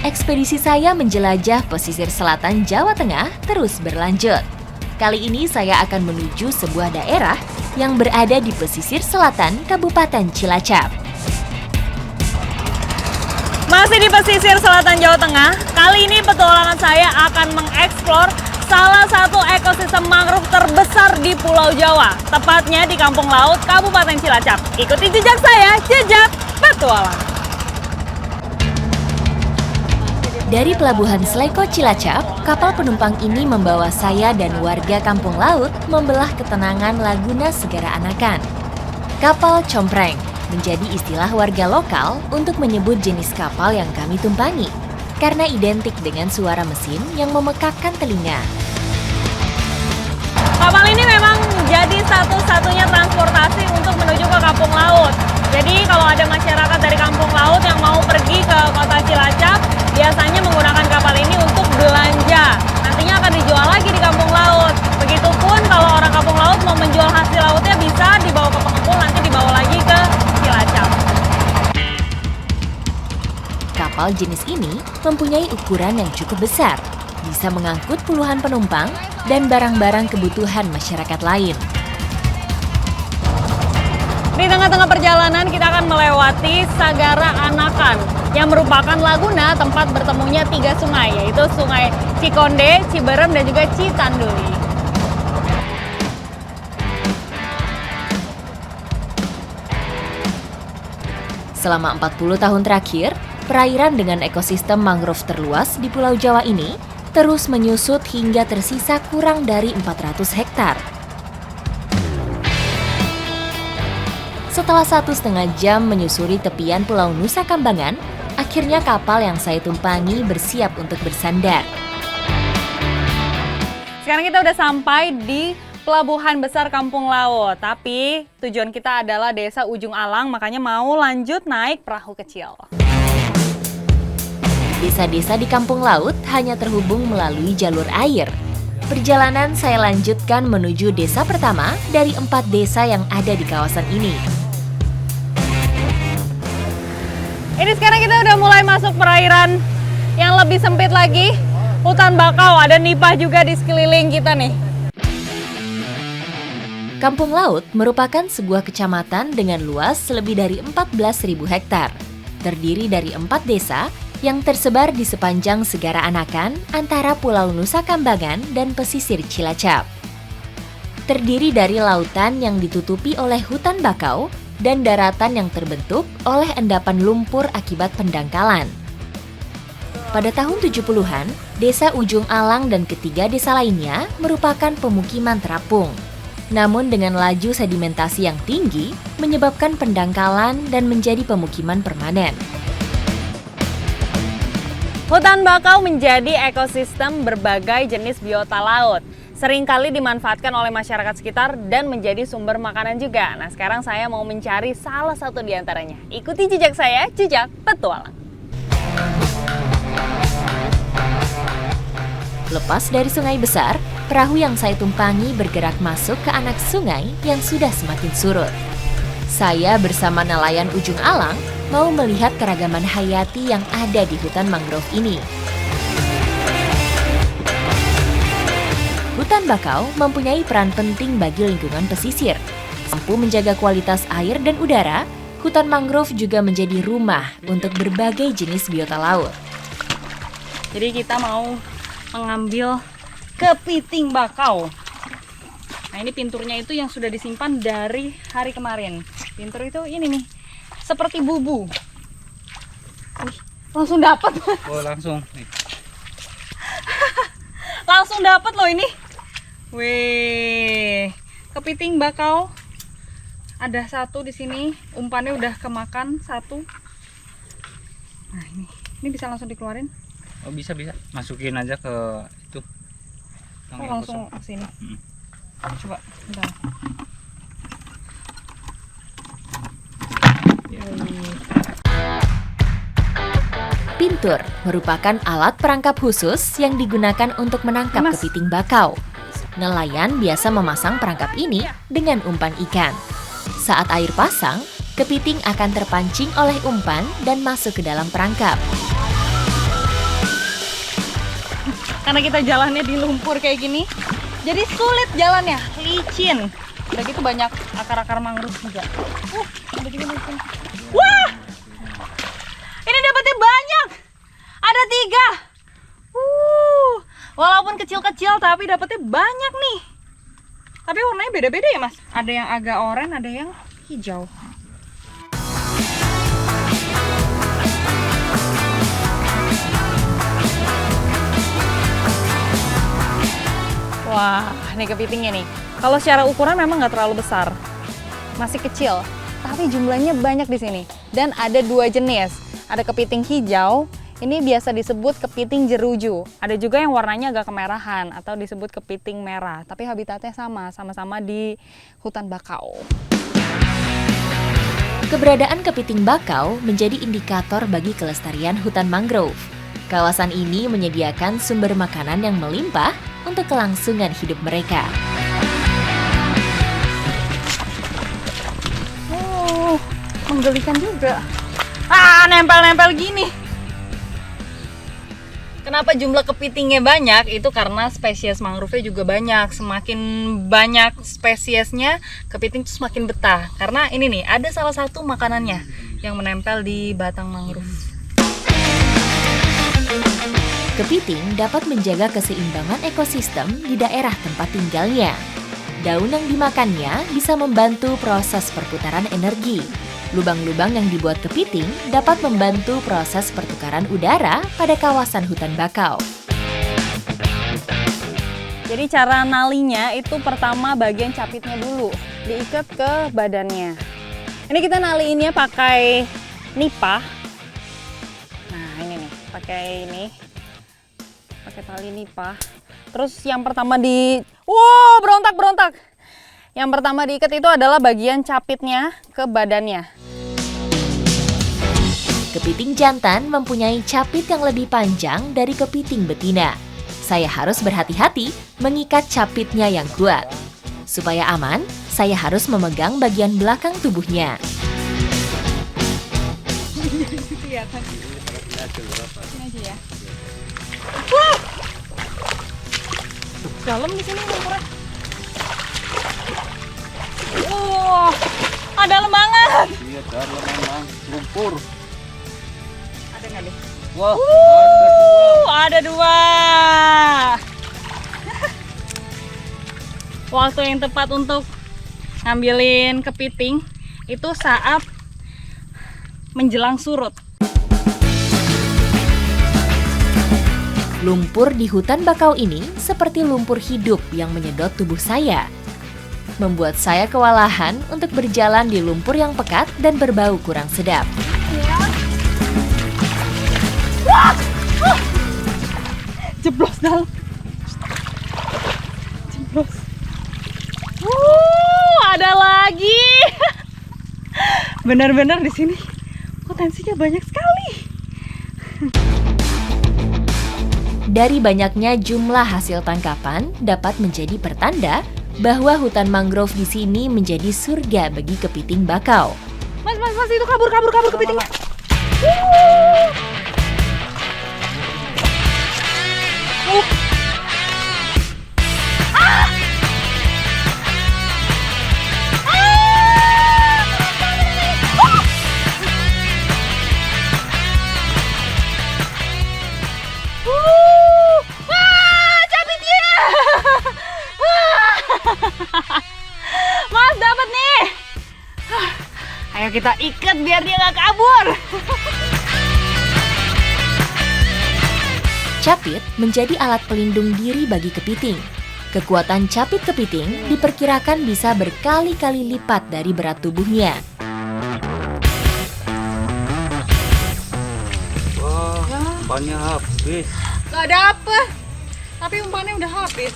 Ekspedisi saya menjelajah pesisir selatan Jawa Tengah terus berlanjut. Kali ini saya akan menuju sebuah daerah yang berada di pesisir selatan Kabupaten Cilacap. Masih di pesisir selatan Jawa Tengah, kali ini petualangan saya akan mengeksplor salah satu ekosistem mangrove terbesar di Pulau Jawa, tepatnya di Kampung Laut, Kabupaten Cilacap. Ikuti jejak saya, jejak petualang. Dari Pelabuhan Sleko Cilacap, kapal penumpang ini membawa saya dan warga Kampung Laut membelah ketenangan Laguna Segara Anakan. Kapal compreng menjadi istilah warga lokal untuk menyebut jenis kapal yang kami tumpangi, karena identik dengan suara mesin yang memekakkan telinga. Kapal ini memang jadi satu-satunya transportasi untuk menuju ke Kampung Laut. Jadi kalau ada masyarakat dari Kampung Laut yang mau pergi ke kota Cilacap, biasanya menggunakan kapal ini untuk belanja. Nantinya akan dijual lagi di Kampung Laut. Begitupun kalau orang Kampung Laut mau menjual hasil lautnya bisa dibawa ke pengepul, nanti dibawa lagi ke Cilacap. Kapal jenis ini mempunyai ukuran yang cukup besar, bisa mengangkut puluhan penumpang dan barang-barang kebutuhan masyarakat lain. Di tengah-tengah perjalanan kita akan melewati Sagara Anakan yang merupakan laguna tempat bertemunya 3 sungai, yaitu Sungai Cikonde, Ciberem, dan juga Citanduli. Selama 40 tahun terakhir, perairan dengan ekosistem mangrove terluas di Pulau Jawa ini terus menyusut hingga tersisa kurang dari 400 hektar. Setelah 1,5 jam menyusuri tepian Pulau Nusa Kambangan, akhirnya kapal yang saya tumpangi bersiap untuk bersandar. Sekarang kita udah sampai di Pelabuhan Besar Kampung Laut, tapi tujuan kita adalah Desa Ujung Alang, makanya mau lanjut naik perahu kecil. Desa-desa di Kampung Laut hanya terhubung melalui jalur air. Perjalanan saya lanjutkan menuju desa pertama dari 4 desa yang ada di kawasan ini. Ini sekarang kita udah mulai masuk perairan yang lebih sempit lagi. Hutan bakau, ada nipah juga di sekeliling kita nih. Kampung Laut merupakan sebuah kecamatan dengan luas lebih dari 14.000 hektar. Terdiri dari 4 desa yang tersebar di sepanjang Segara Anakan antara Pulau Nusa Kambangan dan pesisir Cilacap. Terdiri dari lautan yang ditutupi oleh hutan bakau dan daratan yang terbentuk oleh endapan lumpur akibat pendangkalan. Pada tahun 70-an, Desa Ujung Alang dan ketiga desa lainnya merupakan pemukiman terapung. Namun dengan laju sedimentasi yang tinggi, menyebabkan pendangkalan dan menjadi pemukiman permanen. Hutan bakau menjadi ekosistem berbagai jenis biota laut. Seringkali dimanfaatkan oleh masyarakat sekitar dan menjadi sumber makanan juga. Nah, sekarang saya mau mencari salah satu di antaranya. Ikuti jejak saya, jejak petualang. Lepas dari sungai besar, perahu yang saya tumpangi bergerak masuk ke anak sungai yang sudah semakin surut. Saya bersama nelayan Ujung Alang mau melihat keragaman hayati yang ada di hutan mangrove ini. Hutan bakau mempunyai peran penting bagi lingkungan pesisir. Mampu menjaga kualitas air dan udara, hutan mangrove juga menjadi rumah untuk berbagai jenis biota laut. Jadi kita mau mengambil kepiting bakau. Nah, ini pinturnya itu yang sudah disimpan dari hari kemarin. Pintur itu ini nih, seperti bubu. Langsung dapat. Oh, langsung nih. Langsung dapat loh ini. Wih, kepiting bakau. Ada 1 di sini, umpannya udah kemakan 1. Nah, ini bisa langsung dikeluarin. Oh, bisa. Masukin aja ke itu. Oh, langsung ke sini. Coba, bentar. Pintur merupakan alat perangkap khusus yang digunakan untuk menangkap kepiting bakau. Nelayan biasa memasang perangkap ini dengan umpan ikan. Saat air pasang, kepiting akan terpancing oleh umpan dan masuk ke dalam perangkap. Karena kita jalannya di lumpur kayak gini, jadi sulit jalannya, licin. Udah gitu banyak akar-akar mangrove juga. Ada juga di sini. Wah, ini dapetnya banyak. Ada 3. Walaupun kecil-kecil tapi dapetnya banyak nih. Tapi warnanya beda-beda ya mas. Ada yang agak oranye, ada yang hijau. Wah, ini kepitingnya nih. Kalau secara ukuran memang nggak terlalu besar, masih kecil. Tapi jumlahnya banyak di sini. Dan ada 2 jenis. Ada kepiting hijau, ini biasa disebut kepiting jeruju. Ada juga yang warnanya agak kemerahan atau disebut kepiting merah. Tapi habitatnya sama-sama di hutan bakau. Keberadaan kepiting bakau menjadi indikator bagi kelestarian hutan mangrove. Kawasan ini menyediakan sumber makanan yang melimpah untuk kelangsungan hidup mereka. Menggelikan juga. Nempel-nempel gini. Kenapa jumlah kepitingnya banyak? Itu karena spesies mangrove-nya juga banyak. Semakin banyak spesiesnya, kepiting itu semakin betah. Karena ini nih, ada salah satu makanannya yang menempel di batang mangrove. Kepiting dapat menjaga keseimbangan ekosistem di daerah tempat tinggalnya. Daun yang dimakannya bisa membantu proses perputaran energi. Lubang-lubang yang dibuat kepiting dapat membantu proses pertukaran udara pada kawasan hutan bakau. Jadi cara nalinya itu pertama bagian capitnya dulu, diikat ke badannya. Ini kita naliinnya pakai nipah. Nah ini nih, pakai tali nipah. Terus yang pertama berontak. Yang pertama diikat itu adalah bagian capitnya ke badannya. Kepiting jantan mempunyai capit yang lebih panjang dari kepiting betina. Saya harus berhati-hati mengikat capitnya yang kuat. Supaya aman, saya harus memegang bagian belakang tubuhnya. Kelihatan. Ini aja ya. Dalam di sini lumpurnya. Dalam banget. Iya, dalam memang lumpur. Ada nggak deh? Wah, Ada 2. Waktu yang tepat untuk ngambilin kepiting itu saat menjelang surut. Lumpur di hutan bakau ini seperti lumpur hidup yang menyedot tubuh saya. Membuat saya kewalahan untuk berjalan di lumpur yang pekat dan berbau kurang sedap. Jeblos dalam. Jeblos. Ada lagi. Benar-benar di sini potensinya banyak sekali. Dari banyaknya jumlah hasil tangkapan dapat menjadi pertanda bahwa hutan mangrove di sini menjadi surga bagi kepiting bakau. Mas, itu kabur kepitingnya. Mas, dapat nih. Ayo kita ikat biar dia nggak kabur. Capit menjadi alat pelindung diri bagi kepiting. Kekuatan capit kepiting diperkirakan bisa berkali-kali lipat dari berat tubuhnya. wah, umpannya habis. Gak dapet. Tapi umpannya udah habis.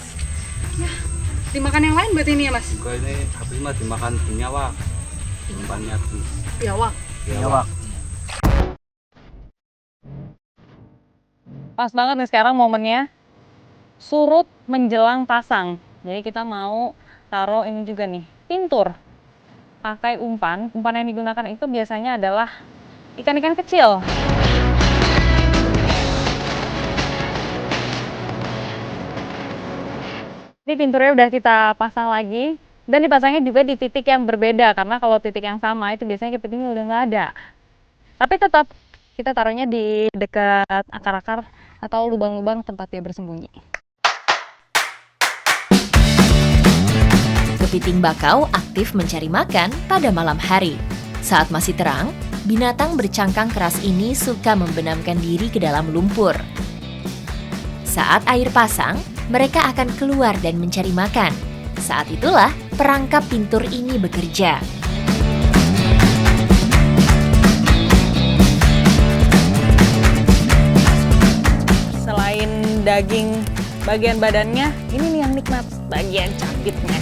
Ya, dimakan yang lain berarti ini ya mas? Enggak, ini habis mah dimakan biawak. Umpannya habis. Biawak. Biawak. Pas banget nih sekarang momennya surut menjelang pasang. Jadi kita mau taruh ini juga nih, pintur. Pakai umpan. Umpan yang digunakan itu biasanya adalah ikan-ikan kecil. Ini pinturnya udah kita pasang lagi, dan dipasangnya juga di titik yang berbeda, karena kalau titik yang sama itu biasanya kepitingnya udah nggak ada. Tapi tetap kita taruhnya di dekat akar-akar atau lubang-lubang tempat dia bersembunyi. Kepiting bakau aktif mencari makan pada malam hari. Saat masih terang, binatang bercangkang keras ini suka membenamkan diri ke dalam lumpur. Saat air pasang, mereka akan keluar dan mencari makan. Saat itulah perangkap pintur ini bekerja. Selain daging bagian badannya, ini nih yang nikmat, bagian capitnya.